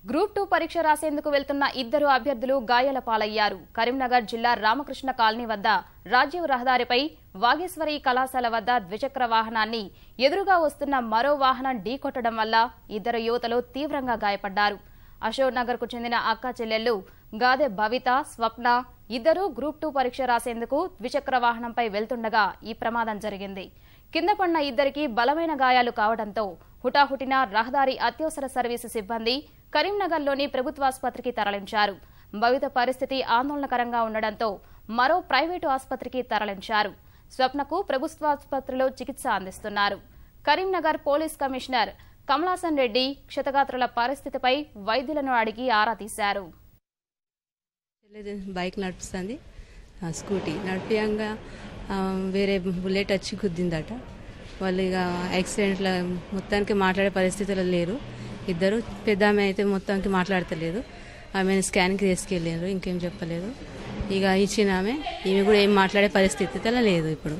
Group 2 పరీక్ష రాసేందుకు వెళ్తున్న ఇద్దరు అభ్యర్థులు గాయాల పాలయ్యారు. కరీంనగర్ జిల్లా రామకృష్ణ కాలనీ వద్ద రాజీవ్ రహదారిపై వాగేశ్వరి కళాశాల వద్ద ద్విచక్ర వాహనాన్ని ఎదురుగా వస్తున్న మరో వాహనం ఢీకొట్టడం వల్ల ఇద్దరు యువతులు తీవ్రంగా గాయపడ్డారు. అశోక్ నగర్ కు చెందిన అక్క చెల్లెళ్లు గాదె భవిత, స్వప్న ఇద్దరు గ్రూప్ 2 పరీక్ష రాసేందుకు ద్విచక్ర వాహనంపై వెళ్తుండగా ఈ ప్రమాదం జరిగింది. కింద పడిన ఇద్దరికి బలమైన గాయాలు కావడంతో హుటాహుటిన రహదారి అత్యవసర సర్వీసు సిబ్బంది కరీంనగర్లోని ప్రభుత్వాసుపత్రికి తరలించారు. భవిత పరిస్థితి ఆందోళనకరంగా ఉండడంతో మరో ప్రైవేటు ఆసుపత్రికి తరలించారు. స్వప్నకు ప్రభుత్వాసుపత్రిలో చికిత్స అందిస్తున్నారు. కరీంనగర్ పోలీస్ కమిషనర్ కమలాసన్ రెడ్డి క్షతగాత్రుల పరిస్థితిపై వైద్యులను అడిగి ఆరా తీశారు. బైక్ నడుపుతుంది, స్కూటీ నడిపియంగా వేరే బుల్లెట్ వచ్చి గుద్దిందట. వాళ్ళు ఇక యాక్సిడెంట్లో మొత్తానికి మాట్లాడే పరిస్థితుల్లో లేరు. ఇద్దరు పెద్ద ఆమె అయితే మొత్తానికి మాట్లాడతలేదు. ఆమెను స్కాన్కి తీసుకెళ్ళారు, ఇంకేం చెప్పలేదు. ఇక ఇచ్చిన ఈమె కూడా ఏం మాట్లాడే పరిస్థితిలో లేదు ఇప్పుడు.